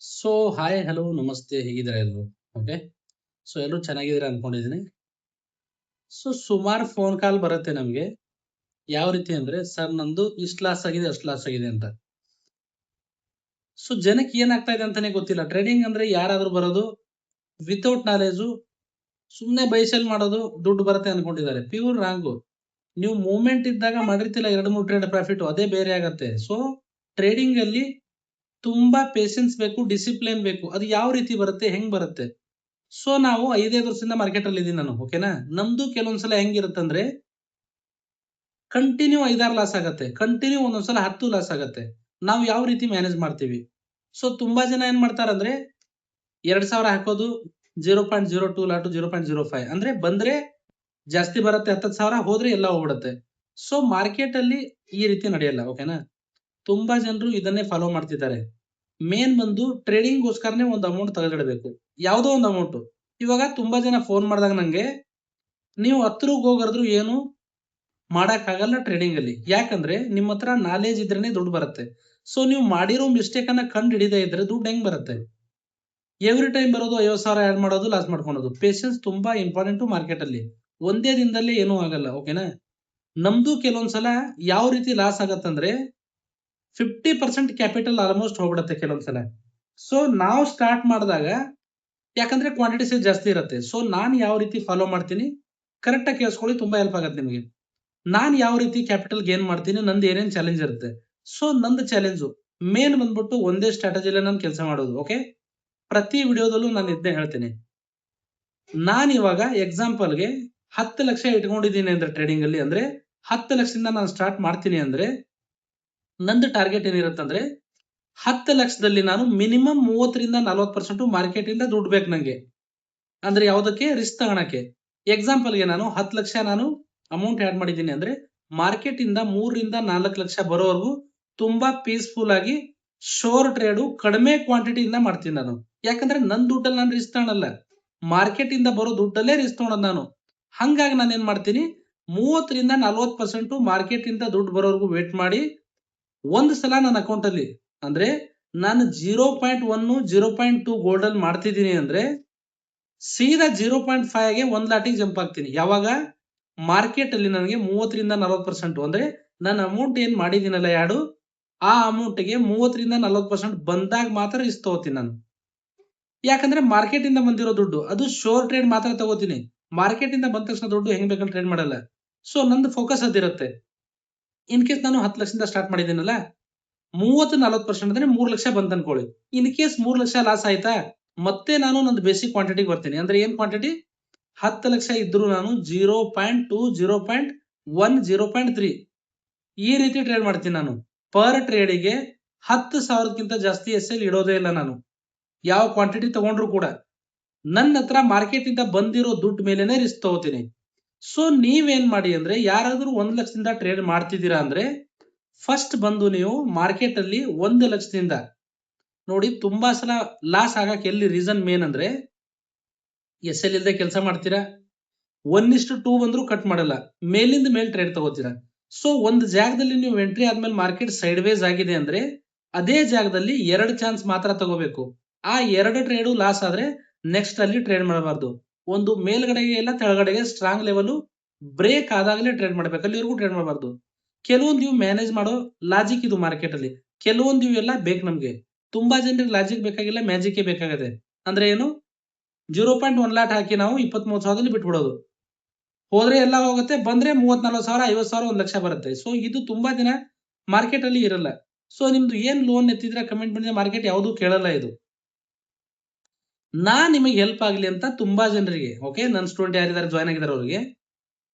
So hi hello ನಮಸ್ತೆ ಹೇಗಿದ್ದಾರೆ ಎಲ್ಲರೂ? ಓಕೆ. ಸೊ ಎಲ್ಲರೂ ಚೆನ್ನಾಗಿದ್ದೀರಾ ಅನ್ಕೊಂಡಿದ್ದೀನಿ. ಸೊ ಸುಮಾರು ಫೋನ್ ಕಾಲ್ ಬರುತ್ತೆ ನಮಗೆ. ಯಾವ ರೀತಿ ಅಂದ್ರೆ ಸರ್ ನಂದು ಇಷ್ಟು ಲಾಸ್ ಆಗಿದೆ ಅಷ್ಟು ಲಾಸ್ ಆಗಿದೆ ಅಂತ. ಸೊ ಜನಕ್ಕೆ ಏನಾಗ್ತಾ ಇದೆ ಅಂತಾನೆ ಗೊತ್ತಿಲ್ಲ. ಟ್ರೇಡಿಂಗ್ ಅಂದ್ರೆ ಯಾರಾದ್ರೂ ಬರೋದು ವಿತೌಟ್ ನಾಲೆಜು, ಸುಮ್ಮನೆ ಬೈ ಸೆಲ್ ಮಾಡೋದು, ದುಡ್ಡು ಬರುತ್ತೆ ಅನ್ಕೊಂಡಿದ್ದಾರೆ. Pure wrong. ನೀವು ಮೂವ್ಮೆಂಟ್ ಇದ್ದಾಗ ಮಾಡಿರ್ತಿಲ್ಲ 2-3 ಟ್ರೇಡ್ ಪ್ರಾಫಿಟ್, ಅದೇ ಬೇರೆ ಆಗತ್ತೆ. ಸೊ ಟ್ರೇಡಿಂಗ್ ಅಲ್ಲಿ ತುಂಬಾ ಪೇಷನ್ಸ್ ಬೇಕು, ಡಿಸಿಪ್ಲಿನ್ ಬೇಕು. ಅದು ಯಾವ ರೀತಿ ಬರುತ್ತೆ, ಹೆಂಗ್ ಬರುತ್ತೆ? ಸೊ ನಾವು 5 ವರ್ಷದಿಂದ ಮಾರ್ಕೆಟ್ ಅಲ್ಲಿ ಇದೀನಿ ನಾನು. ಓಕೆನಾ? ನಮ್ದು ಕೆಲವೊಂದ್ಸಲ ಹೆಂಗಿರುತ್ತಂದ್ರೆ ಕಂಟಿನ್ಯೂ 5-6 ಲಾಸ್ ಆಗತ್ತೆ. ಕಂಟಿನ್ಯೂ ಒಂದೊಂದ್ಸಲ 10 ಲಾಸ್ ಆಗತ್ತೆ. ನಾವು ಯಾವ ರೀತಿ ಮ್ಯಾನೇಜ್ ಮಾಡ್ತೀವಿ? ಸೊ ತುಂಬಾ ಜನ ಏನ್ ಮಾಡ್ತಾರಂದ್ರೆ 2,000 ಹಾಕೋದು, 0.02 ಲಾಟು, 0.05 ಅಂದ್ರೆ ಬಂದ್ರೆ ಜಾಸ್ತಿ ಬರುತ್ತೆ 10,000, ಹೋದ್ರೆ ಎಲ್ಲ ಹೋಗ್ಬಿಡುತ್ತೆ. ಸೊ ಮಾರ್ಕೆಟ್ ಅಲ್ಲಿ ಈ ರೀತಿ ನಡೆಯಲ್ಲ. ಓಕೆನಾ? ತುಂಬಾ ಜನರು ಇದನ್ನೇ ಫಾಲೋ ಮಾಡ್ತಿದ್ದಾರೆ. ಮೇನ್ ಬಂದು ಟ್ರೇಡಿಂಗ್‌ಗೋಸ್ಕರನೇ ಒಂದು ಅಮೌಂಟ್ ತೆಗೆದಿಡಬೇಕು. ಯಾವುದೋ ಒಂದು ಅಮೌಂಟು. ಇವಾಗ ತುಂಬಾ ಜನ ಫೋನ್ ಮಾಡಿದಾಗ ನಂಗೆ, ನೀವು 10 ರಿಗೆ ಹೋಗರ್ದ್ರು ಏನು ಮಾಡಕ್ಕಾಗಲ್ಲ ಟ್ರೇಡಿಂಗ್ ಅಲ್ಲಿ. ಯಾಕಂದ್ರೆ ನಿಮ್ಮ ಹತ್ರ ನಾಲೆಜ್ ಇದ್ರೇನೆ ದುಡ್ಡು ಬರುತ್ತೆ. ಸೊ ನೀವು ಮಾಡಿರೋ ಮಿಸ್ಟೇಕ್ ಅನ್ನ ಕಂಡು ಹಿಡಿದೇ ಇದ್ರೆ ದುಡ್ಡು ಹೆಂಗ್ ಬರುತ್ತೆ? ಎವ್ರಿ ಟೈಮ್ ಬರೋದು 50,000 ಆಡ್ ಮಾಡೋದು, ಲಾಸ್ ಮಾಡ್ಕೊಳೋದು. ಪೇಷನ್ಸ್ ತುಂಬಾ ಇಂಪಾರ್ಟೆಂಟು ಮಾರ್ಕೆಟ್ ಅಲ್ಲಿ. ಒಂದೇ ದಿನದಲ್ಲಿ ಏನೂ ಆಗಲ್ಲ. ಓಕೆನಾ? ನಮ್ದು ಕೆಲವೊಂದ್ಸಲ ಯಾವ ರೀತಿ ಲಾಸ್ ಆಗತ್ತಂದ್ರೆ 50% ಕ್ಯಾಪಿಟಲ್ ಆಲ್ಮೋಸ್ಟ್ ಹೋಗ್ಬಿಡುತ್ತೆ ಕೆಲವೊಂದ್ಸಲ. ಸೊ ನಾವು ಸ್ಟಾರ್ಟ್ ಮಾಡಿದಾಗ ಯಾಕಂದ್ರೆ ಕ್ವಾಂಟಿಟಿ ಸೈಜ್ ಜಾಸ್ತಿ ಇರುತ್ತೆ. ಸೊ ನಾನು ಯಾವ ರೀತಿ ಫಾಲೋ ಮಾಡ್ತೀನಿ ಕರೆಕ್ಟ್ ಆಗಿ ಕೇಳಿಸ್ಕೊಳ್ಳಿ, ತುಂಬಾ ಹೆಲ್ಪ್ ಆಗುತ್ತೆ ನಿಮಗೆ. ನಾನು ಯಾವ ರೀತಿ ಕ್ಯಾಪಿಟಲ್ ಗೇನ್ ಮಾಡ್ತೀನಿ, ನಂದು ಏನೇನ್ ಚಾಲೆಂಜ್ ಇರುತ್ತೆ. ಸೊ ನಂದು ಚಾಲೆಂಜು ಮೇನ್ ಬಂದ್ಬಿಟ್ಟು ಒಂದೇ ಸ್ಟ್ರಾಟಜಿಲೇ ನಾನು ಕೆಲಸ ಮಾಡೋದು. ಓಕೆ. ಪ್ರತಿ ವಿಡಿಯೋದಲ್ಲೂ ನಾನು ಇದನ್ನೇ ಹೇಳ್ತೀನಿ. ನಾನು ಇವಾಗ ಎಕ್ಸಾಂಪಲ್‌ಗೆ 10 ಲಕ್ಷ ಇಟ್ಕೊಂಡಿದ್ದೀನಿ ಅಂದ್ರೆ ಟ್ರೇಡಿಂಗ್ ಅಲ್ಲಿ, ಅಂದ್ರೆ 10 ಲಕ್ಷದಿಂದ ನಾನು ಸ್ಟಾರ್ಟ್ ಮಾಡ್ತೀನಿ ಅಂದ್ರೆ ನಂದು ಟಾರ್ಗೆಟ್ ಏನಿರುತ್ತಂದ್ರೆ 10 ಲಕ್ಷದಲ್ಲಿ ನಾನು ಮಿನಿಮಮ್ 30-40% ಮಾರ್ಕೆಟ್ ಇಂದ ದುಡ್ಡು ಬೇಕು ನಂಗೆ. ಅಂದ್ರೆ ಯಾವುದಕ್ಕೆ? ರಿಸ್ಕ್ ತಗೊಳಕ್ಕೆ. ಎಕ್ಸಾಂಪಲ್‌ಗೆ ನಾನು 10 ಲಕ್ಷ ನಾನು ಅಮೌಂಟ್ ಆಡ್ ಮಾಡಿದ್ದೀನಿ ಅಂದ್ರೆ ಮಾರ್ಕೆಟ್ ಇಂದ 3-4 ಲಕ್ಷ ಬರೋವರೆಗೂ ತುಂಬಾ ಪೀಸ್‌ಫುಲ್ ಆಗಿ ಶೋರ್ ಟ್ರೇಡು ಕಡಿಮೆ ಕ್ವಾಂಟಿಟಿಯಿಂದ ಮಾಡ್ತೀನಿ ನಾನು. ಯಾಕಂದ್ರೆ ನನ್ನ ದುಡ್ಡಲ್ಲಿ ನಾನು ರಿಸ್ಕ್ ತಗೊಳಲ್ಲ. ಮಾರ್ಕೆಟ್ ಇಂದ ಬರೋ ದುಡ್ಡಲ್ಲೇ ರಿಸ್ಕ್ ತಗೊಳೋದು ನಾನು. ಹಂಗಾಗಿ ನಾನು ಏನ್ ಮಾಡ್ತೀನಿ 30-40% ಮಾರ್ಕೆಟ್ ಇಂದ ದುಡ್ಡು ಬರೋವರೆಗೂ ವೇಟ್ ಮಾಡಿ ಒಂದು ಸಲ ನನ್ನ ಅಕೌಂಟ್ ಅಲ್ಲಿ ಅಂದ್ರೆ ನಾನು 0.1 0.2 ಗೋಲ್ಡ್ ಅಲ್ಲಿ ಮಾಡ್ತಿದ್ದೀನಿ ಅಂದ್ರೆ ಸೀದಾ 0.5ಗೆ 1 ಲಾಟಿಗೆ ಜಂಪ್ ಆಗ್ತೀನಿ. ಯಾವಾಗ? ಮಾರ್ಕೆಟ್ ಅಲ್ಲಿ ನನಗೆ 30-40% ಅಂದ್ರೆ ನನ್ನ ಅಮೌಂಟ್ ಏನ್ ಮಾಡಿದ್ದೀನಲ್ಲ ಯಾಡು, ಆ ಅಮೌಂಟ್‌ಗೆ 30-40% ಬಂದಾಗ ಮಾತ್ರ ರಿಸ್ಕ್ ತಗೋತೀನಿ ನಾನು. ಯಾಕಂದ್ರೆ ಮಾರ್ಕೆಟ್ ಇಂದ ಬಂದಿರೋ ದುಡ್ಡು. ಅದು ಶೋರ್ ಟ್ರೇಡ್ ಮಾತ್ರ ತಗೋತೀನಿ. ಮಾರ್ಕೆಟ್ ಇಂದ ಬಂದ ತಕ್ಷಣ ದುಡ್ಡು ಹೆಂಗ್ ಬೇಕಂದ್ರೆ ಟ್ರೇಡ್ ಮಾಡಲ್ಲ. ಸೊ ನಂದು ಫೋಕಸ್ ಅದಿರುತ್ತೆ. ಇನ್ ಕೇಸ್ ನಾನು 10 ಲಕ್ಷದಿಂದ ಸ್ಟಾರ್ಟ್ ಮಾಡಿದ್ದೀನಲ್ಲ, 30-40% ಅಂದ್ರೆ 3 ಲಕ್ಷ ಬಂತು ಅನ್ಕೊಳ್ಳಿ. ಇನ್ ಕೇಸ್ 3 ಲಕ್ಷ ಲಾಸ್ ಆಯ್ತಾ? ಮತ್ತೆ ನಾನು ನಂದು ಬೇಸಿಕ್ ಕ್ವಾಂಟಿಟಿಗೆ ಬರ್ತೀನಿ. ಅಂದ್ರೆ ಏನ್ ಕ್ವಾಂಟಿಟಿ? 10 ಲಕ್ಷ ಇದ್ರು ನಾನು 0.2, 0.1, 0.3 ಈ ರೀತಿ ಟ್ರೇಡ್ ಮಾಡ್ತೀನಿ ನಾನು. ಪರ್ ಟ್ರೇಡಿಗೆ 10,000ಕ್ಕಿಂತ ಜಾಸ್ತಿ ಎಸ್ಎಲ್ ಇಡೋದೇ ಇಲ್ಲ ನಾನು. ಯಾವ ಕ್ವಾಂಟಿಟಿ ತಗೊಂಡ್ರು ಕೂಡ. ನನ್ನ ಹತ್ರ ಮಾರ್ಕೆಟ್ ಇಂದ ಬಂದಿರೋ ದುಡ್ಡು ಮೇಲೆನೆ ರಿಸ್ಕ್ ತಗೋತೀನಿ. ಸೊ ನೀವೇನ್ ಮಾಡಿ ಅಂದ್ರೆ ಯಾರಾದ್ರೂ 1 ಲಕ್ಷದಿಂದ ಟ್ರೇಡ್ ಮಾಡ್ತಿದ್ದೀರಾ ಅಂದ್ರೆ ಫಸ್ಟ್ ಬಂದು ನೀವು ಮಾರ್ಕೆಟ್ ಅಲ್ಲಿ 1 ಲಕ್ಷದಿಂದ ನೋಡಿ, ತುಂಬಾ ಸಲ ಲಾಸ್ ಆಗಕ್ಕೆ ಎಲ್ಲಿ ರೀಸನ್ ಮೇನ್ ಅಂದ್ರೆ ಎಸ್ಎಲ್ ಇಲ್ಲದೆ ಕೆಲಸ ಮಾಡ್ತೀರಾ. 1:2 ಬಂದ್ರು ಕಟ್ ಮಾಡಲ್ಲ. ಮೇಲಿಂದ ಮೇಲೆ ಟ್ರೇಡ್ ತಗೋತೀರಾ. ಸೊ ಒಂದು ಜಾಗದಲ್ಲಿ ನೀವು ಎಂಟ್ರಿ ಆದ್ಮೇಲೆ ಮಾರ್ಕೆಟ್ ಸೈಡ್ ವೇಸ್ ಆಗಿದೆ ಅಂದ್ರೆ ಅದೇ ಜಾಗದಲ್ಲಿ 2 ಚಾನ್ಸ್ ಮಾತ್ರ ತಗೋಬೇಕು. ಆ 2 ಟ್ರೇಡು ಲಾಸ್ ಆದ್ರೆ ನೆಕ್ಸ್ಟ್ ಅಲ್ಲಿ ಟ್ರೇಡ್ ಮಾಡಬಾರ್ದು. ಒಂದು ಮೇಲ್ಗಡೆಗೆ ಇಲ್ಲ ಕೆಳಗಡೆಗೆ ಸ್ಟ್ರಾಂಗ್ ಲೆವೆಲ್ ಬ್ರೇಕ್ ಆದಾಗಲೇ ಟ್ರೇಡ್ ಮಾಡ್ಬೇಕು. ಅಲ್ಲಿವರೆಗೂ ಟ್ರೇಡ್ ಮಾಡಬಾರ್ದು. ಕೆಲವೊಂದು ಇವು ಮ್ಯಾನೇಜ್ ಮಾಡೋ ಲಾಜಿಕ್ ಇದು ಮಾರ್ಕೆಟ್ ಅಲ್ಲಿ. ಕೆಲವೊಂದು ಇವೆಲ್ಲ ಬೇಕು ನಮ್ಗೆ. ತುಂಬಾ ಜನರಿಗೆ ಲಾಜಿಕ್ ಬೇಕಾಗಿಲ್ಲ, ಮ್ಯಾಜಿಕ್ ಬೇಕಾಗಿದೆ. ಅಂದ್ರೆ ಏನು? 0.1 ಲಾಟ್ ಹಾಕಿ ನಾವು 20-30 ಸಾವಿರದಲ್ಲಿ ಬಿಟ್ಬಿಡೋದು. ಹೋದ್ರೆ ಎಲ್ಲ ಹೋಗುತ್ತೆ, ಬಂದ್ರೆ 30-40 ಸಾವಿರ, 50,000, 1 ಲಕ್ಷ ಬರುತ್ತೆ. ಸೊ ಇದು ತುಂಬಾ ದಿನ ಮಾರ್ಕೆಟ್ ಅಲ್ಲಿ ಇರಲ್ಲ. ಸೊ ನಿಮ್ದು ಏನ್ ಲೋನ್ ಎತ್ತಿದ್ರೆ ಕಮೆಂಟ್ ಮಾಡಿದ್ರೆ ಮಾರ್ಕೆಟ್ ಯಾವುದು ಕೇಳಲ್ಲ ಇದು. ನಾನ್ ನಿಮಗೆ ಹೆಲ್ಪ್ ಆಗ್ಲಿ ಅಂತ ತುಂಬಾ ಜನರಿಗೆ, ಓಕೆ, ನನ್ನ ಸ್ಟೂಡೆಂಟ್ ಯಾರಿದ್ದಾರೆ ಜಾಯ್ನ್ ಆಗಿದ್ದಾರೆ ಅವರಿಗೆ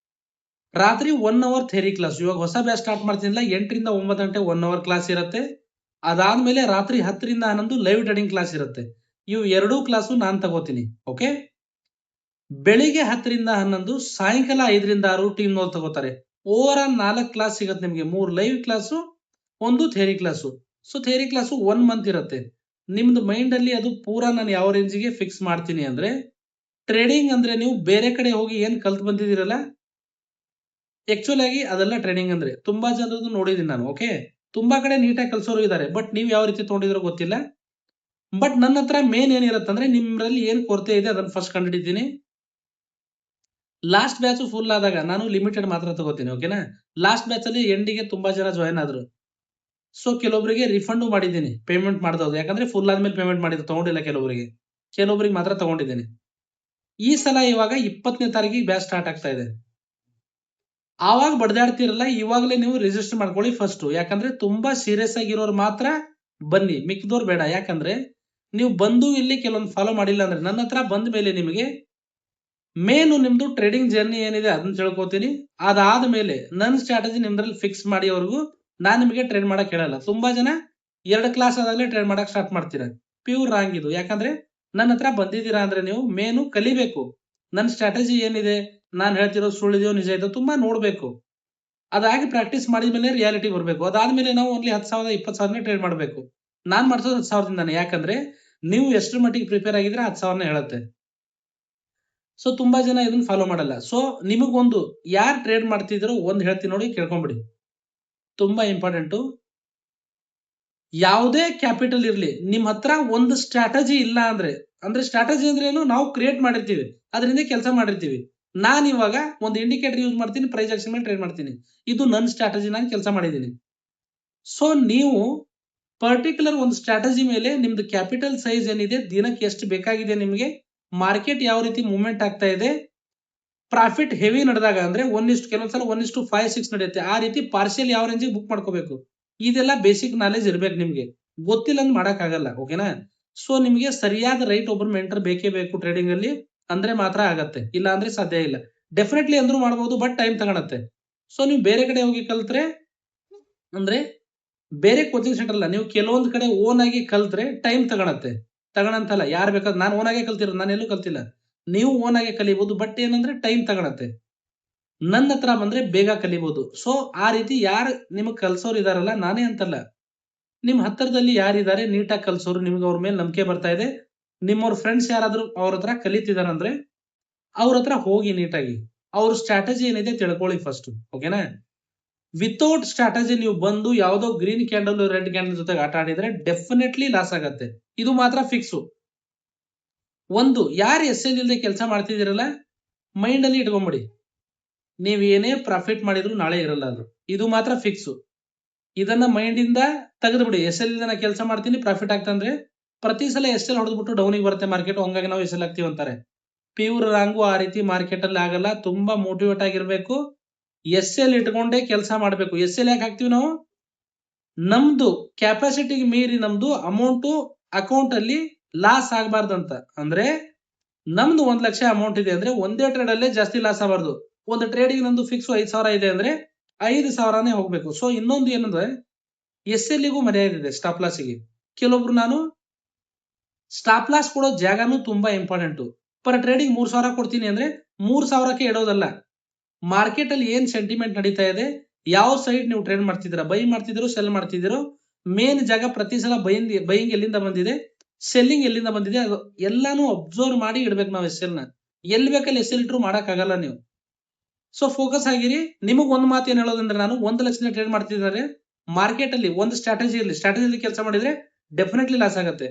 ರಾತ್ರಿ 1 ಅವರ್ ಥಿಯರಿ ಕ್ಲಾಸ್. ಇವಾಗ ಹೊಸ ಬ್ಯಾಚ್ ಸ್ಟಾರ್ಟ್ ಮಾಡ್ತೀನಿಲ್ಲ, 8 ರಿಂದ 9 ಗಂಟೆ 1 ಅವರ್ ಕ್ಲಾಸ್ ಇರುತ್ತೆ. ಅದಾದ್ಮೇಲೆ ರಾತ್ರಿ 10 ರಿಂದ 11 ಲೈವ್ ಟ್ರೇಡಿಂಗ್ ಕ್ಲಾಸ್ ಇರುತ್ತೆ. ಇವು ಎರಡೂ ಕ್ಲಾಸು ನಾನ್ ತಗೋತೀನಿ. ಓಕೆ. ಬೆಳಿಗ್ಗೆ 10 ರಿಂದ 11, ಸಾಯಂಕಾಲ 5 ರಿಂದ 6 ಟೀಮ್ನವ್ರು ತಗೋತಾರೆ. ಓವರ್ ಆಲ್ 4 ಕ್ಲಾಸ್ ಸಿಗುತ್ತೆ ನಿಮಗೆ. 3 live class, 1 theory class. So theory class 1 month ಇರುತ್ತೆ. ನಿಮ್ದು ಮೈಂಡ್ ಅಲ್ಲಿ ಅದು ಪೂರಾ ನಾನು ಯಾವ ರೇಂಜ್‌ಗೆ ಫಿಕ್ಸ್ ಮಾಡ್ತೀನಿ ಅಂದ್ರೆ ಟ್ರೇಡಿಂಗ್ ಅಂದ್ರೆ ನೀವು ಬೇರೆ ಕಡೆ ಹೋಗಿ ಏನ್ ಕಲ್ತು ಬಂದಿದ್ದೀರಲ್ಲ, ಆಕ್ಚುಲ್ ಆಗಿ ಅದೆಲ್ಲ ಟ್ರೇಡಿಂಗ್ ಅಂದ್ರೆ. ತುಂಬಾ ಜನರದ್ದು ನೋಡಿದೀನಿ ನಾನು. ಓಕೆ. ತುಂಬಾ ಕಡೆ ನೀಟಾಗಿ ಕಲ್ಸೋರು ಇದ್ದಾರೆ. ಬಟ್ ನೀವು ಯಾವ ರೀತಿ ತಗೊಂಡಿದಿರೋ ಗೊತ್ತಿಲ್ಲ. ಬಟ್ ನನ್ನ ಹತ್ರ ಮೇನ್ ಏನಿರತ್ತಂದ್ರೆ ನಿಮ್ರಲ್ಲಿ ಏನ್ ಕೊರತೆ ಇದೆ ಅದನ್ನ ಫಸ್ಟ್ ಕಂಡುಹಿಡಿತೀನಿ. ಲಾಸ್ಟ್ ಬ್ಯಾಚ್ ಫುಲ್ ಆದಾಗ ನಾನು ಲಿಮಿಟೆಡ್ ಮಾತ್ರ ತಗೋತೀನಿ. ಓಕೆನಾ? ಲಾಸ್ಟ್ ಬ್ಯಾಚ್ ಅಲ್ಲಿ ಎಂಡಿಗೆ ತುಂಬಾ ಜನ ಜಾಯಿನ್ ಆದ್ರು. ಸೊ ಕೆಲವೊಬ್ಬರಿಗೆ ರಿಫಂಡ್ ಮಾಡಿದ್ದೀನಿ ಪೇಮೆಂಟ್ ಮಾಡ್ದವ್ರು. ಯಾಕಂದ್ರೆ ಫುಲ್ ಆದ್ಮೇಲೆ ಪೇಮೆಂಟ್ ಮಾಡಿದ್ರು, ತಗೊಂಡಿಲ್ಲ ಕೆಲವೊಬ್ಬರಿಗೆ. ಕೆಲವೊಬ್ಬರಿಗೆ ಮಾತ್ರ ತಗೊಂಡಿದ್ದೀನಿ. ಈ ಸಲ ಇವಾಗ 20ನೇ ತಾರೀಕಿಗೆ ಬ್ಯಾಚ್ ಸ್ಟಾರ್ಟ್ ಆಗ್ತಾ ಇದೆ. ಆವಾಗ ಬಡ್ದಾಡ್ತಿರಲ್ಲ, ಇವಾಗಲೇ ನೀವು ರಿಜಿಸ್ಟರ್ ಮಾಡ್ಕೊಳ್ಳಿ ಫಸ್ಟ್. ಯಾಕಂದ್ರೆ ತುಂಬಾ ಸೀರಿಯಸ್ ಆಗಿರೋರು ಮಾತ್ರ ಬನ್ನಿ, ಮಿಕ್ಕಿದವ್ರು ಬೇಡ. ಯಾಕಂದ್ರೆ ನೀವು ಬಂದು ಇಲ್ಲಿ ಕೆಲವೊಂದು ಫಾಲೋ ಮಾಡಿಲ್ಲ ಅಂದ್ರೆ ನನ್ನ ಹತ್ರ ಬಂದ ಮೇಲೆ ನಿಮಗೆ ಮೇನು ನಿಮ್ದು ಟ್ರೇಡಿಂಗ್ ಜರ್ನಿ ಏನಿದೆ ಅದನ್ನ ತಿಳ್ಕೊತೀನಿ. ಅದಾದ ಮೇಲೆ ನನ್ನ ಸ್ಟ್ರಾಟಜಿ ನಿಮ್ದ್ರಲ್ಲಿ ಫಿಕ್ಸ್ ಮಾಡಿವರೆಗೂ ನಾನು ನಿಮಗೆ ಟ್ರೇಡ್ ಮಾಡಕ್ ಹೇಳಲ್ಲ. ತುಂಬಾ ಜನ 2 ಕ್ಲಾಸ್ ಆದಾಗಲೇ ಟ್ರೇಡ್ ಮಾಡಕ್ ಸ್ಟಾರ್ಟ್ ಮಾಡ್ತೀರಾ. ಪ್ಯೂರ್ ರಾಂಗ್ ಇದು. ಯಾಕಂದ್ರೆ ನನ್ನ ಹತ್ರ ಬಂದಿದ್ದೀರಾ ಅಂದ್ರೆ ನೀವು ಮೇನು ಕಲಿಬೇಕು. ನನ್ನ ಸ್ಟ್ರಾಟಜಿ ಏನಿದೆ, ನಾನು ಹೇಳ್ತಿರೋದು ಸುಳ್ಳಿದೆಯೋ ನಿಜ ಇದೆಯೋ ತುಂಬಾ ನೋಡ್ಬೇಕು. ಅದಾಗಿ ಪ್ರಾಕ್ಟೀಸ್ ಮಾಡಿದ್ಮೇಲೆ ರಿಯಾಲಿಟಿ ಬರಬೇಕು. ಅದಾದ್ಮೇಲೆ ನಾವು ಓನ್ಲಿ 10,000 20,000 ಟ್ರೇಡ್ ಮಾಡಬೇಕು. ನಾನ್ ಮಾಡ್ಸೋದು 10,000ದಿಂದಾನೆ. ಯಾಕಂದ್ರೆ ನೀವು ಎಷ್ಟರ ಮಟ್ಟಿಗೆ ಪ್ರಿಪೇರ್ ಆಗಿದ್ರೆ 10,000 ಹೇಳುತ್ತೆ. ಸೊ ತುಂಬಾ ಜನ ಇದನ್ನ ಫಾಲೋ ಮಾಡಲ್ಲ. ಸೊ ನಿಮಗೊಂದು ಯಾರು ಟ್ರೇಡ್ ಮಾಡ್ತಿದ್ದೀರೋ ಒಂದ್ ಹೇಳ್ತೀನಿ ನೋಡಿ, ಕೇಳ್ಕೊಂಬಿಡಿ. ತುಂಬಾ ಇಂಪಾರ್ಟೆಂಟು. ಯಾವುದೇ ಕ್ಯಾಪಿಟಲ್ ಇರ್ಲಿ, ನಿಮ್ ಹತ್ರ ಒಂದು ಸ್ಟ್ರಾಟಜಿ ಇಲ್ಲ ಅಂದ್ರೆ ಸ್ಟ್ರಾಟಜಿ ಅಂದ್ರೆ ಏನು, ನಾವು ಕ್ರಿಯೇಟ್ ಮಾಡಿರ್ತೀವಿ, ಅದರಿಂದ ಕೆಲಸ ಮಾಡಿರ್ತೀವಿ. ನಾನು ಇವಾಗ ಒಂದು ಇಂಡಿಕೇಟರ್ ಯೂಸ್ ಮಾಡ್ತೀನಿ, ಪ್ರೈಸ್ ಆಕ್ಷನ್ ಮೇಲೆ ಟ್ರೇಡ್ ಮಾಡ್ತೀನಿ. ಇದು ನನ್ನ ಸ್ಟ್ರಾಟಜಿ, ನಾನು ಕೆಲಸ ಮಾಡಿದ್ದೀನಿ. ಸೊ ನೀವು ಪರ್ಟಿಕ್ಯುಲರ್ ಒಂದು ಸ್ಟ್ರಾಟಜಿ ಮೇಲೆ ನಿಮ್ದು ಕ್ಯಾಪಿಟಲ್ ಸೈಜ್ ಏನಿದೆ, ದಿನಕ್ಕೆ ಎಷ್ಟು ಬೇಕಾಗಿದೆ ನಿಮಗೆ, ಮಾರ್ಕೆಟ್ ಯಾವ ರೀತಿ ಮೂವ್ಮೆಂಟ್ ಆಗ್ತಾ ಇದೆ, ಪ್ರಾಫಿಟ್ ಹೆವಿ ನಡೆದಾಗ ಅಂದ್ರೆ ಕೆಲವೊಂದ್ಸಲ 1:5, 6 ನಡೆಯುತ್ತೆ. ಆ ರೀತಿ ಪಾರ್ಷಿಯಲ್ ಯಾವ ರೇಂಜಿಗೆ ಬುಕ್ ಮಾಡ್ಕೋಬೇಕು, ಇದೆಲ್ಲ ಬೇಸಿಕ್ ನಾಲೆಜ್ ಇರ್ಬೇಕು ನಿಮ್ಗೆ. ಗೊತ್ತಿಲ್ಲ ಅಂದ್ರೆ ಮಾಡಕ್ ಆಗಲ್ಲ. ಓಕೆನಾ? ಸೊ ನಿಮ್ಗೆ ಸರಿಯಾದ ರೈಟ್ ಒಬ್ಬರು ಮೆಂಟರ್ ಬೇಕೇ ಬೇಕು ಟ್ರೇಡಿಂಗ್ ಅಲ್ಲಿ, ಅಂದ್ರೆ ಮಾತ್ರ ಆಗತ್ತೆ. ಇಲ್ಲ ಅಂದ್ರೆ ಸಾಧ್ಯ ಇಲ್ಲ. ಡೆಫಿನೆಟ್ಲಿ ಅಂದ್ರೂ ಮಾಡಬಹುದು, ಬಟ್ ಟೈಮ್ ತಗೊಳತ್ತೆ. ಸೊ ನೀವು ಬೇರೆ ಕಡೆ ಹೋಗಿ ಕಲ್ತ್ರೆ, ಅಂದ್ರೆ ಬೇರೆ ಕೋಚಿಂಗ್ ಸೆಂಟರ್ ಅಲ್ಲ, ನೀವು ಕೆಲವೊಂದ್ ಕಡೆ ಓನ್ ಆಗಿ ಕಲ್ತ್ರೆ ಟೈಮ್ ತಗೊಳಂತಲ್ಲ. ಯಾರು ಬೇಕಾದ್ರೆ, ನಾನು ಓನ್ ಆಗೇ ಕಲ್ತಿರೋದು, ನಾನು ಎಲ್ಲೂ ಕಲ್ತಿಲ್ಲ. ನೀವು ಓನ್ ಆಗಿ ಕಲಿಬಹುದು, ಬಟ್ ಏನಂದ್ರೆ ಟೈಮ್ ತಗೊಳತ್ತೆ. ನನ್ನ ಹತ್ರ ಬಂದ್ರೆ ಬೇಗ ಕಲಿಬಹುದು. ಸೊ ಆ ರೀತಿ ಯಾರು ನಿಮಗ್ ಕಲ್ಸೋರು ಇದಾರಲ್ಲ, ನಾನೇ ಅಂತಲ್ಲ, ನಿಮ್ ಹತ್ತಿರದಲ್ಲಿ ಯಾರಿದ್ದಾರೆ ನೀಟಾಗಿ ಕಲ್ಸೋರು, ನಿಮ್ಗೆ ಅವ್ರ ಮೇಲೆ ನಂಬಿಕೆ ಬರ್ತಾ ಇದೆ, ನಿಮ್ಮವ್ರ ಫ್ರೆಂಡ್ಸ್ ಯಾರಾದ್ರೂ ಅವ್ರ ಹತ್ರ ಕಲಿತಿದಾರಂದ್ರೆ ಅವ್ರ ಹತ್ರ ಹೋಗಿ ನೀಟಾಗಿ ಅವ್ರ ಸ್ಟ್ರಾಟಜಿ ಏನಿದೆ ತಿಳ್ಕೊಳ್ಳಿ ಫಸ್ಟ್. ಓಕೆನಾ? ವಿತೌಟ್ ಸ್ಟ್ರಾಟಜಿ ನೀವು ಬಂದು ಯಾವ್ದೋ ಗ್ರೀನ್ ಕ್ಯಾಂಡಲ್ ರೆಡ್ ಕ್ಯಾಂಡಲ್ ಜೊತೆ ಆಟ ಆಡಿದ್ರೆ ಡೆಫಿನೆಟ್ಲಿ ಲಾಸ್ ಆಗತ್ತೆ. ಇದು ಮಾತ್ರ ಫಿಕ್ಸು. ಒಂದು ಯಾರು ಎಲ್ ಇಲ್ಲದೆ ಕೆಲಸ ಮಾಡ್ತಿದ್ದೀರಲ್ಲ, ಮೈಂಡ್ ಅಲ್ಲಿ ಇಟ್ಕೊಂಬಿಡಿ, ನೀವ್ ಏನೇ ಪ್ರಾಫಿಟ್ ಮಾಡಿದ್ರು ನಾಳೆ ಇರಲ್ಲ ಅದು. ಇದು ಮಾತ್ರ ಫಿಕ್ಸು. ಇದನ್ನ ಮೈಂಡ್ ಇಂದ ತೆಗೆದ್ಬಿಡಿ. ಎಲ್ ಇಂದ ಕೆಲಸ ಮಾಡ್ತೀನಿ, ಪ್ರಾಫಿಟ್ ಆಗ್ತಂದ್ರೆ ಪ್ರತಿ ಸಲ ಎಲ್ ಹೊಡೆದ್ಬಿಟ್ಟು ಡೌನಿಗೆ ಬರುತ್ತೆ ಮಾರ್ಕೆಟ್, ಹಂಗಾಗಿ ನಾವು ಎಲ್ ಆಗ್ತೀವಿ ಅಂತಾರೆ. Pure wrong. ಆ ರೀತಿ ಮಾರ್ಕೆಟ್ ಅಲ್ಲಿ ಆಗಲ್ಲ. ತುಂಬಾ ಮೋಟಿವೇಟ್ ಆಗಿರ್ಬೇಕು. ಎಲ್ ಇಟ್ಕೊಂಡೇ ಕೆಲಸ ಮಾಡ್ಬೇಕು. ಎಲ್ ಯಾಕೆ ಹಾಕ್ತಿವಿ ನಾವು, ನಮ್ದು ಕೆಪಾಸಿಟಿಗೆ ಮೀರಿ ನಮ್ದು ಅಮೌಂಟ್ ಅಕೌಂಟ್ ಅಲ್ಲಿ ಲಾಸ್ ಆಗಬಾರ್ದಂತ. ಅಂದ್ರೆ ನಮ್ದು 1 ಲಕ್ಷ ಅಮೌಂಟ್ ಇದೆ ಅಂದ್ರೆ ಒಂದೇ ಟ್ರೇಡ್ ಅಲ್ಲೇ ಜಾಸ್ತಿ ಲಾಸ್ ಆಗಬಾರ್ದು. ಒಂದು ಟ್ರೇಡಿಗೆ ನಂದು ಫಿಕ್ಸ್ 5,000 ಇದೆ ಅಂದ್ರೆ 5,000ನೇ ಹೋಗ್ಬೇಕು. ಸೊ ಇನ್ನೊಂದು ಏನಂದ್ರೆ ಎಲ್ ಗೂ ಮರ್ಯಾದೆ ಇದೆ ಸ್ಟಾಪ್ ಲಾಸ್ಗೆ. ಕೆಲವೊಬ್ರು ನಾನು ಸ್ಟಾಪ್ ಲಾಸ್ ಕೊಡೋ ಜಾಗನೂ ತುಂಬಾ ಇಂಪಾರ್ಟೆಂಟ್. ಪರ್ ಟ್ರೇಡಿಂಗ್ 3,000 ಕೊಡ್ತೀನಿ ಅಂದ್ರೆ 3,000ಕ್ಕೆ ಇಡೋದಲ್ಲ. ಮಾರ್ಕೆಟ್ ಅಲ್ಲಿ ಏನ್ ಸೆಂಟಿಮೆಂಟ್ ನಡೀತಾ ಇದೆ, ಯಾವ ಸೈಡ್ ನೀವು ಟ್ರೇಡ್ ಮಾಡ್ತಿದ್ದೀರಾ, ಬೈ ಮಾಡ್ತಿದ್ದೀರೋ ಸೆಲ್ ಮಾಡ್ತಿದ್ದೀರೋ, ಮೇನ್ ಜಾಗ ಪ್ರತಿ ಸಲ ಬೈಯಿಂಗ್ ಎಲ್ಲಿಂದ ಬಂದಿದೆ, ಸೆಲ್ಲಿಂಗ್ ಎಲ್ಲಿಂದ ಬಂದಿದೆ, ಅದು ಎಲ್ಲಾನು ಅಬ್ಸರ್ವ್ ಮಾಡಿ ಇಡ್ಬೇಕು ನಾವು ಎಲ್ ನ. ಎಲ್ಲಿ ಬೇಕಲ್ಲಿ ಎಲ್ ಇಟ್ರು ಮಾಡಕ್ ಆಗಲ್ಲ ನೀವು. ಸೊ ಫೋಕಸ್ ಆಗಿರಿ. ನಿಮಗ್ ಒಂದ್ ಮಾತು ಏನ್ ಹೇಳೋದಂದ್ರೆ, ನಾನು 1 ಲಕ್ಷ ಟ್ರೇಡ್ ಮಾಡ್ತಿದ್ದಾರೆ ಮಾರ್ಕೆಟ್ ಅಲ್ಲಿ ಒಂದು ಸ್ಟ್ರಾಟಜಿಯಲ್ಲಿ ಕೆಲಸ ಮಾಡಿದ್ರೆ ಡೆಫಿನೆಟ್ಲಿ ಲಾಸ್ ಆಗುತ್ತೆ.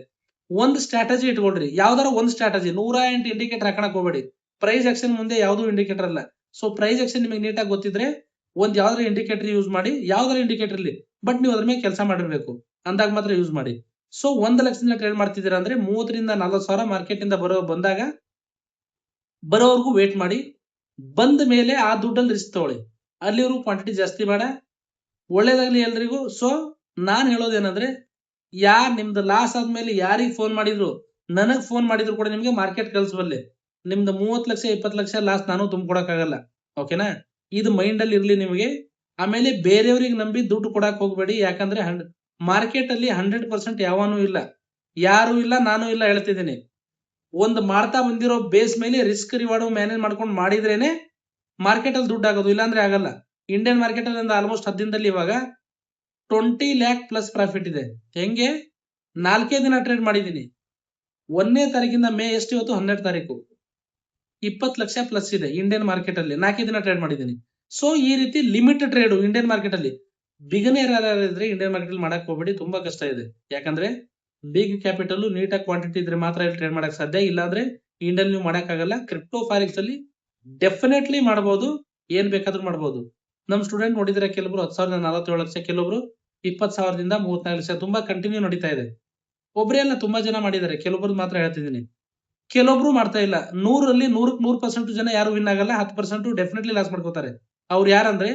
ಒಂದು ಸ್ಟ್ರಾಟಜಿ ಇಟ್ಕೊಳ್ರಿ, ಯಾವ್ದಾರ ಒಂದು ಸ್ಟ್ರಾಟಜಿ. 108 ಇಂಡಿಕೇಟರ್ ಹಾಕಣಕ್ ಹೋಗ್ಬೇಡಿ. ಪ್ರೈಸ್ ಆಕ್ಷನ್ ಮುಂದೆ ಯಾವ್ದು ಇಂಡಿಕೇಟರ್ ಅಲ್ಲ. ಸೊ ಪ್ರೈಸ್ ಆಕ್ಷನ್ ನಿಮಗೆ ನೀಟಾಗಿ ಗೊತ್ತಿದ್ರೆ ಒಂದ್ ಯಾವ್ದಾರ ಇಂಡಿಕೇಟರ್ ಯೂಸ್ ಮಾಡಿ, ಯಾವ್ದಾರ ಇಂಡಿಕೇಟರ್ ಇರ್ಲಿ, ಬಟ್ ನೀವು ಅದ್ರ ಮೇಲೆ ಕೆಲಸ ಮಾಡಿರ್ಬೇಕು, ಅಂದಾಗ ಮಾತ್ರ ಯೂಸ್ ಮಾಡಿ. ಸೊ 1 ಲಕ್ಷದಿಂದ ಟ್ರೇಡ್ ಮಾಡ್ತಿದ್ದೀರಾ ಅಂದ್ರೆ 30,000 ರಿಂದ 40,000 ಮಾರ್ಕೆಟ್ ಇಂದ ಬಂದಾಗ ಬರೋವರೆಗೂ ವೇಟ್ ಮಾಡಿ. ಬಂದ ಮೇಲೆ ಆ ದುಡ್ಡಲ್ಲಿ ರಿಸ್ಕ್ ತಗೊಳ್ಳಿ. ಅಲ್ಲಿವರೆಗೂ ಕ್ವಾಂಟಿಟಿ ಜಾಸ್ತಿ ಬೇಡ. ಒಳ್ಳೇದಾಗ್ಲಿ ಎಲ್ರಿಗೂ. ಸೊ ನಾನ್ ಹೇಳೋದೇನಂದ್ರೆ, ನಿಮ್ದು ಲಾಸ್ ಆದ್ಮೇಲೆ ಯಾರಿಗೆ ಫೋನ್ ಮಾಡಿದ್ರು, ನನಗ್ ಫೋನ್ ಮಾಡಿದ್ರು ಕೂಡ ನಿಮ್ಗೆ ಮಾರ್ಕೆಟ್ ಕಲ್ಸಬಲ್ಲೆ. ನಿಮ್ದು 30 ಲಕ್ಷ 20 ಲಕ್ಷ ಲಾಸ್ ನಾನು ತುಂಬಿಕೊಡಕ್ಕಾಗಲ್ಲ. ಓಕೆನಾ? ಇದು ಮೈಂಡ್ ಅಲ್ಲಿ ಇರ್ಲಿ ನಿಮಗೆ. ಆಮೇಲೆ ಬೇರೆಯವ್ರಿಗೆ ನಂಬಿ ದುಡ್ಡು ಕೊಡಕ್ ಹೋಗ್ಬೇಡಿ. ಯಾಕಂದ್ರೆ ಮಾರ್ಕೆಟ್ ಅಲ್ಲಿ 100% ಯಾವನೂ ಇಲ್ಲ, ಯಾರು ಇಲ್ಲ, ನಾನು ಇಲ್ಲ ಹೇಳ್ತಿದ್ದೀನಿ. ಒಂದು ಮಾಡ್ತಾ ಬಂದಿರೋ ಬೇಸ್ ಮೇಲೆ ರಿಸ್ಕ್ ರಿವಾರ್ಡ್ ಮ್ಯಾನೇಜ್ ಮಾಡ್ಕೊಂಡು ಮಾಡಿದ್ರೇನೆ ಮಾರ್ಕೆಟ್ ಅಲ್ಲಿ ದುಡ್ಡು ಆಗೋದು, ಇಲ್ಲಾಂದ್ರೆ ಆಗಲ್ಲ. ಇಂಡಿಯನ್ ಮಾರ್ಕೆಟ್ ಅಲ್ಲಿ ಆಲ್ಮೋಸ್ಟ್ 10 ದಿನದಲ್ಲಿ ಇವಾಗ 20 lakh ಪ್ಲಸ್ ಪ್ರಾಫಿಟ್ ಇದೆ. ಹೆಂಗೆ? 4 ದಿನ ಟ್ರೇಡ್ ಮಾಡಿದೀನಿ. 1ನೇ ತಾರೀಕಿಂದ ಮೇ ಎಷ್ಟು, ಇವತ್ತು 12 ತಾರೀಕು, 20 ಲಕ್ಷ ಪ್ಲಸ್ ಇದೆ ಇಂಡಿಯನ್ ಮಾರ್ಕೆಟ್ ಅಲ್ಲಿ. 4 ದಿನ ಟ್ರೇಡ್ ಮಾಡಿದೀನಿ. ಸೊ ಈ ರೀತಿ ಲಿಮಿಟ್ ಟ್ರೇಡ್ ಇಂಡಿಯನ್ ಮಾರ್ಕೆಟ್ ಅಲ್ಲಿ. ಬಿಗಿನರ್ ಯಾರಿದ್ರೆ ಇಂಡಿಯನ್ ಮಾರ್ಕೆಟ್ ಅಲ್ಲಿ ಮಾಡಕ್ ಹೋಗ್ಬೇಡಿ, ತುಂಬಾ ಕಷ್ಟ ಇದೆ. ಯಾಕಂದ್ರೆ ಬಿಗ್ ಕ್ಯಾಪಿಟಲ್ ನೀಟಾಗಿ ಕ್ವಾಂಟಿಟಿ ಇದ್ರೆ ಮಾತ್ರ ಇಲ್ಲಿ ಟ್ರೇಡ್ ಮಾಡಕ್ ಸಾಧ್ಯ, ಇಲ್ಲಾಂದ್ರೆ ಇಂಡಿಯಲ್ಲಿ ನೀವು ಮಾಡಕ್ಕಾಗಲ್ಲ. ಕ್ರಿಪ್ಟೋ ಫಾರೆಕ್ಸ್ ಅಲ್ಲಿ ಡೆಫಿನೆಟ್ಲಿ ಮಾಡಬಹುದು, ಏನ್ ಬೇಕಾದ್ರೂ ಮಾಡಬಹುದು. ನಮ್ ಸ್ಟೂಡೆಂಟ್ ನೋಡಿದ್ರೆ ಕೆಲವರು 10,000 47 ಲಕ್ಷ, ಕೆಲವರು 20,000ದಿಂದ 34 ಲಕ್ಷ ತುಂಬಾ ಕಂಟಿನ್ಯೂ ನಡೀತಾ ಇದೆ. ಒಬ್ರೇ ಅಲ್ಲ, ತುಂಬಾ ಜನ ಮಾಡಿದ್ದಾರೆ, ಕೆಲವೊಬ್ರು ಮಾತ್ರ ಹೇಳ್ತಿದ್ದೀನಿ. ಕೆಲವೊಬ್ರು ಮಾಡ್ತಾ ಇಲ್ಲ. 100ರಲ್ಲಿ 100% ಜನ ಯಾರು ವಿನ್ ಆಗಲ್ಲ, 10% ಡೆಫಿನೆಟ್ಲಿ ಲಾಸ್ ಮಾಡ್ಕೋತಾರೆ. ಅವ್ರು ಯಾರಂದ್ರೆ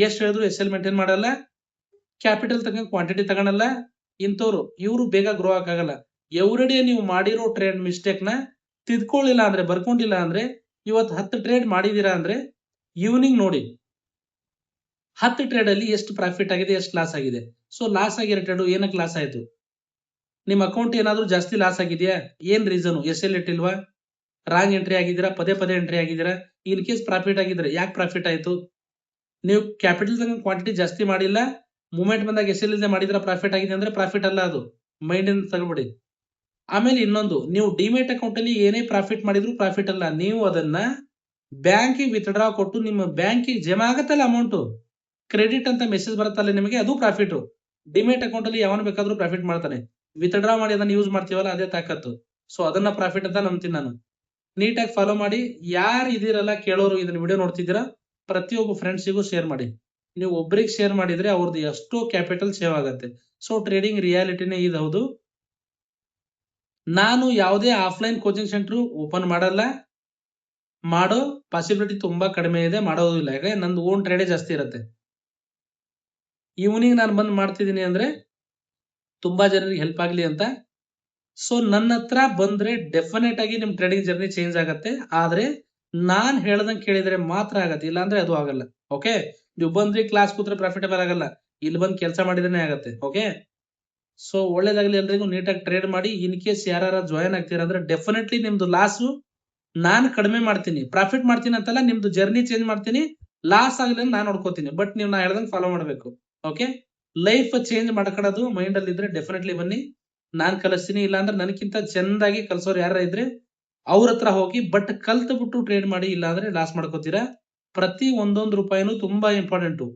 ಎಷ್ಟು ಹೇಳಿದ್ರು ಎಸ್ ಎಲ್ ಮೇಂಟೈನ್ ಮಾಡಲ್ಲ, ಕ್ಯಾಪಿಟಲ್ ತಗೊಂಡ್ ಕ್ವಾಂಟಿಟಿ ತಗೊಳಲ್ಲ, ಇಂಥವ್ರು ಇವರು ಬೇಗ ಗ್ರೋ ಆಗಲ್ಲ. ಎವ್ರಿಡೇ ನೀವು ಮಾಡಿರೋ ಟ್ರೇಡ್ ಮಿಸ್ಟೇಕ್ ನ ತಿದ್ಕೊಳ್ಳಿಲ್ಲ ಅಂದ್ರೆ, ಬರ್ಕೊಂಡಿಲ್ಲ ಅಂದ್ರೆ, ಇವತ್ತು 10 ಟ್ರೇಡ್ ಮಾಡಿದೀರಾ ಅಂದ್ರೆ ಈವ್ನಿಂಗ್ ನೋಡಿ 10 ಟ್ರೇಡ್ ಅಲ್ಲಿ ಎಷ್ಟು ಪ್ರಾಫಿಟ್ ಆಗಿದೆ, ಎಷ್ಟು ಲಾಸ್ ಆಗಿದೆ. ಸೊ ಲಾಸ್ ಆಗಿರೋ ಟ್ರೇಡ್ ಏನಕ್ಕೆ ಲಾಸ್ ಆಯ್ತು? ನಿಮ್ಮ ಅಕೌಂಟ್ ಏನಾದ್ರೂ ಜಾಸ್ತಿ ಲಾಸ್ ಆಗಿದೆಯಾ? ಏನ್ ರೀಸನ್? ಎಸ್ ಎಲ್ ಇಟ್ಟಿಲ್ವಾ? ರಾಂಗ್ ಎಂಟ್ರಿ ಆಗಿದ್ದೀರಾ? ಪದೇ ಪದೇ ಎಂಟ್ರಿ ಆಗಿದ್ದೀರಾ? ಇನ್ ಕೇಸ್ ಪ್ರಾಫಿಟ್ ಆಗಿದ್ರೆ ಯಾಕೆ ಪ್ರಾಫಿಟ್ ಆಯ್ತು? ನೀವು ಕ್ಯಾಪಿಟಲ್ ತಗೊಂಡ್ ಕ್ವಾಂಟಿಟಿ ಜಾಸ್ತಿ ಮಾಡಿಲ್ಲ, ಮೂವ್ಮೆಂಟ್ ಬಂದಾಗ ಎಸ್ ಎಲ್ ಮಾಡಿದ್ರೆ ಪ್ರಾಫಿಟ್ ಆಗಿದೆ ಅಂದ್ರೆ ಪ್ರಾಫಿಟ್ ಅಲ್ಲ ಅದು. ಮೈಂಡ್ ಇಂದ ತಗೊಬಿಡಿ. ಆಮೇಲೆ ಇನ್ನೊಂದು, ನೀವು ಡಿಮೇಟ್ ಅಕೌಂಟ್ ಅಲ್ಲಿ ಏನೇ ಪ್ರಾಫಿಟ್ ಮಾಡಿದ್ರು ಪ್ರಾಫಿಟ್ ಅಲ್ಲ. ನೀವು ಅದನ್ನ ಬ್ಯಾಂಕಿಗೆ ವಿತ್ಡ್ರಾ ಕೊಟ್ಟು ನಿಮ್ಮ ಬ್ಯಾಂಕಿಗೆ ಜಮಾ ಆಗತ್ತಲ್ಲ ಅಮೌಂಟ್, ಕ್ರೆಡಿಟ್ ಅಂತ ಮೆಸೇಜ್ ಬರುತ್ತಲ್ಲ ನಿಮಗೆ, ಅದು ಪ್ರಾಫಿಟ್. ಡಿಮೇಟ್ ಅಕೌಂಟ್ ಅಲ್ಲಿ ಯಾವನ್ ಬೇಕಾದ್ರೂ ಪ್ರಾಫಿಟ್ ಮಾಡ್ತಾನೆ. ವಿತ್ಡ್ರಾ ಮಾಡಿ ಅದನ್ನ ಯೂಸ್ ಮಾಡ್ತೀವಲ್ಲ, ಅದೇ ತಾಕತ್ತು. ಸೊ ಅದನ್ನ ಪ್ರಾಫಿಟ್ ಅಂತ ನಂಬ್ತೀನಿ ನಾನು. ನೀಟಾಗಿ ಫಾಲೋ ಮಾಡಿ. ಯಾರು ಇದೀರಲ್ಲ ಕೇಳೋರು, ಇದನ್ನ ವಿಡಿಯೋ ನೋಡ್ತಿದ್ದೀರಾ, ಪ್ರತಿಯೊಬ್ಬ ಫ್ರೆಂಡ್ಸಿಗೂ ಶೇರ್ ಮಾಡಿ. ನೀವು ಒಬ್ರಿಗೆ ಶೇರ್ ಮಾಡಿದ್ರೆ ಅವ್ರದ್ದು ಎಷ್ಟೋ ಕ್ಯಾಪಿಟಲ್ ಸೇವ್ ಆಗುತ್ತೆ. ಸೊ ಟ್ರೇಡಿಂಗ್ ರಿಯಾಲಿಟಿನೇ ಇದು ಹೌದು. ನಾನು ಯಾವುದೇ ಆಫ್ಲೈನ್ ಕೋಚಿಂಗ್ ಸೆಂಟರ್ ಓಪನ್ ಮಾಡಲ್ಲ, ಮಾಡೋ ಪಾಸಿಬಿಲಿಟಿ ತುಂಬಾ ಕಡಿಮೆ ಇದೆ, ಮಾಡೋದು ಇಲ್ಲ. ಯಾಕಂದ್ರೆ ನಂದು ಓನ್ ಟ್ರೇಡೇ ಜಾಸ್ತಿ ಇರುತ್ತೆ. ಈವ್ನಿಂಗ್ ನಾನು ಬಂದ್ ಮಾಡ್ತಿದ್ದೀನಿ ಅಂದ್ರೆ ತುಂಬಾ ಜನರಿಗೆ ಹೆಲ್ಪ್ ಆಗ್ಲಿ ಅಂತ. ಸೊ ನನ್ನ ಹತ್ರ ಬಂದ್ರೆ ಡೆಫಿನೆಟ್ ಆಗಿ ನಿಮ್ ಟ್ರೇಡಿಂಗ್ ಜರ್ನಿ ಚೇಂಜ್ ಆಗತ್ತೆ. ಆದ್ರೆ ನಾನ್ ಹೇಳ್ದಂಗೆ ಕೇಳಿದ್ರೆ ಮಾತ್ರ ಆಗತ್ತೆ, ಇಲ್ಲಾಂದ್ರೆ ಅದು ಆಗಲ್ಲ. ಓಕೆ, ನೀವು ಬಂದ್ರಿ ಕ್ಲಾಸ್ ಕೂತ್ರೆ ಪ್ರಾಫಿಟಬಲ್ ಆಗಲ್ಲ, ಇಲ್ಲಿ ಬಂದು ಕೆಲಸ ಮಾಡಿದ್ರೆ ಆಗತ್ತೆ. ಓಕೆ, ಸೊ ಒಳ್ಳೇದಾಗ್ಲಿ ಎಲ್ರಿಗೂ. ನೀಟಾಗಿ ಟ್ರೇಡ್ ಮಾಡಿ. ಇನ್ ಕೇಸ್ ಯಾರು ಜಾಯಿನ್ ಆಗ್ತೀರಾ ಅಂದ್ರೆ ಡೆಫಿನೆಟ್ಲಿ ನಿಮ್ದು ಲಾಸ್ ನಾನು ಕಡಿಮೆ ಮಾಡ್ತೀನಿ, ಪ್ರಾಫಿಟ್ ಮಾಡ್ತೀನಿ ಅಂತಲ್ಲ, ನಿಮ್ದು ಜರ್ನಿ ಚೇಂಜ್ ಮಾಡ್ತೀನಿ. ಲಾಸ್ ಆಗಲಿ ಅಂತ ನಾನು ನೋಡ್ಕೋತೀನಿ, ಬಟ್ ನೀವು ನಾ ಹೇಳ್ದಂಗೆ ಫಾಲೋ ಮಾಡಬೇಕು. ಓಕೆ, ಲೈಫ್ ಚೇಂಜ್ ಮಾಡ್ಕೊಳ್ಳೋದು ಮೈಂಡ್ ಅಲ್ಲಿ ಇದ್ರೆ ಡೆಫಿನೆಟ್ಲಿ ಬನ್ನಿ, ನಾನ್ ಕಲಿಸ್ತೀನಿ. ಇಲ್ಲಾಂದ್ರೆ ನನಗಿಂತ ಚಂದಾಗಿ ಕಲ್ಸೋರು ಯಾರ ಇದ್ರೆ ಅವ್ರ ಹತ್ರ ಹೋಗಿ, ಬಟ್ ಕಲ್ತ್ ಬಿಟ್ಟು ಟ್ರೇಡ್ ಮಾಡಿ, ಇಲ್ಲಾಂದ್ರೆ ಲಾಸ್ ಮಾಡ್ಕೋತೀರಾ. ಪ್ರತಿ ಒಂದೊಂದು ರೂಪಾಯಿನೂ ತುಂಬಾ ಇಂಪಾರ್ಟೆಂಟು.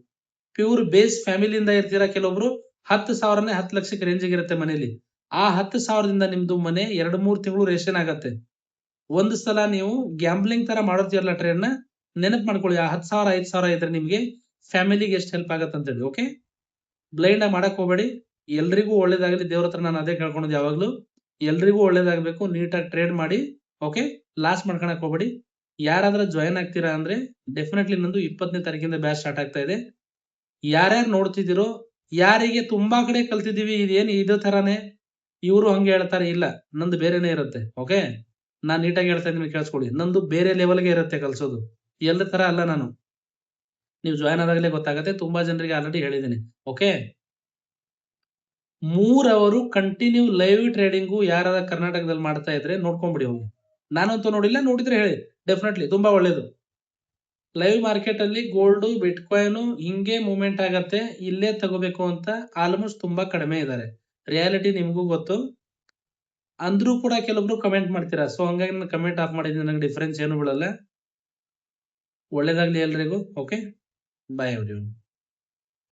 ಪ್ಯೂರ್ ಬೇಸ್ ಫ್ಯಾಮಿಲಿಯಿಂದ ಇರ್ತೀರಾ, ಕೆಲವೊಬ್ರು 10,000ನೇ 10 ಲಕ್ಷಕ್ಕೆ ರೇಂಜಿಗೆ ಇರುತ್ತೆ ಮನೇಲಿ. ಆ 10,000ದಿಂದ ನಿಮ್ದು ಮನೆ 2-3 ತಿಂಗಳು ರೇಷನ್ ಆಗತ್ತೆ. ಒಂದು ಸಲ ನೀವು ಗ್ಯಾಂಬ್ಲಿಂಗ್ ತರ ಮಾಡಿರ್ತೀರಲ್ಲ ಟ್ರೇಡ್ ನ, ನೆನಪು ಮಾಡ್ಕೊಳ್ಳಿ. ಆ 10,000 5,000 ಇದ್ರೆ ನಿಮ್ಗೆ ಫ್ಯಾಮಿಲಿಗೆ ಎಷ್ಟು ಹೆಲ್ಪ್ ಆಗತ್ತೆ ಅಂತ ಹೇಳಿ. ಓಕೆ, ಬ್ಲೈಂಡ್ ಆಗಿ ಮಾಡಕ್ ಹೋಗ್ಬೇಡಿ. ಎಲ್ರಿಗೂ ಒಳ್ಳೇದಾಗಲಿ, ದೇವ್ರ ಹತ್ರ ನಾನು ಅದೇ ಕೇಳ್ಕೊಳೋದು ಯಾವಾಗ್ಲೂ. ಎಲ್ರಿಗೂ ಒಳ್ಳೇದಾಗಬೇಕು, ನೀಟಾಗಿ ಟ್ರೇಡ್ ಮಾಡಿ. ಓಕೆ, ಲಾಸ್ ಮಾಡ್ಕೊಳಕ್ ಹೋಗ್ಬೇಡಿ. ಯಾರಾದ್ರೂ ಜಾಯಿನ್ ಆಗ್ತೀರಾ ಅಂದ್ರೆ ಡೆಫಿನೆಟ್ಲಿ ನಂದು 20ನೇ ತಾರೀಕಿಂದ ಬ್ಯಾಚ್ ಸ್ಟಾರ್ಟ್ ಆಗ್ತಾ ಇದೆ. ಯಾರ್ಯಾರು ನೋಡ್ತಿದ್ದೀರೋ, ಯಾರಿಗೆ ತುಂಬಾ ಕಡೆ ಕಲ್ತಿದೀವಿ, ಇದೇನು ಇದೇ ತರಾನೇ ಇವರು ಹಂಗೆ ಹೇಳ್ತಾರೆ, ಇಲ್ಲ ನಂದು ಬೇರೆನೆ ಇರುತ್ತೆ. ಓಕೆ, ನಾನ್ ನೀಟಾಗಿ ಹೇಳ್ತಾ ಇದ್ದೀನಿ, ಕೇಳಿಸ್ಕೊಳ್ಳಿ. ನಂದು ಬೇರೆ ಲೆವೆಲ್ಗೆ ಇರುತ್ತೆ ಕಲ್ಸೋದು, ಎಲ್ಲ ತರ ಅಲ್ಲ ನಾನು. ನೀವು ಜಾಯಿನ್ ಆದಾಗಲೇ ಗೊತ್ತಾಗುತ್ತೆ. ತುಂಬಾ ಜನರಿಗೆ ಆಲ್ರೆಡಿ ಹೇಳಿದ್ದೀನಿ. ಓಕೆ, 3 ಅವರು ಕಂಟಿನ್ಯೂ ಲೈವ್ ಟ್ರೇಡಿಂಗು ಯಾರ ಕರ್ನಾಟಕದಲ್ಲಿ ಮಾಡ್ತಾ ಇದ್ರೆ ನೋಡ್ಕೊಂಡ್ಬಿಡಿ ಹೋಗಿ. ನಾನಂತೂ ನೋಡಿಲ್ಲ, ನೋಡಿದ್ರೆ ಹೇಳಿ. ಡೆಫಿನೆಟ್ಲಿ ತುಂಬಾ ಒಳ್ಳೇದು. ಲೈವ್ ಮಾರ್ಕೆಟ್ ಅಲ್ಲಿ ಗೋಲ್ಡ್, ಬಿಟ್ಕಾಯಿನ್ ಹಿಂಗೆ ಮೂವ್ಮೆಂಟ್ ಆಗತ್ತೆ. ಇಲ್ಲೇ ತಗೋಬೇಕು ಅಂತ ಆಲ್ಮೋಸ್ಟ್ ತುಂಬಾ ಕಡಿಮೆ ಇದ್ದಾರೆ. ರಿಯಾಲಿಟಿ ನಿಮಗೂ ಗೊತ್ತು. ಅಂದ್ರೂ ಕೂಡ ಕೆಲವೊಬ್ರು ಕಮೆಂಟ್ ಮಾಡ್ತೀರಾ. ಸೊ ಹಂಗಾಗಿ ನಾನು ಕಮೆಂಟ್ ಆಫ್ ಮಾಡಿದ್ದೀನಿ, ನಂಗೆ ಡಿಫರೆನ್ಸ್ ಏನು ಬೀಳಲ್ಲ. ಒಳ್ಳೇದಾಗ್ಲಿ ಎಲ್ರಿಗೂ. ಓಕೆ, ಬಾಯ್ ಎವ್ರಿವನ್.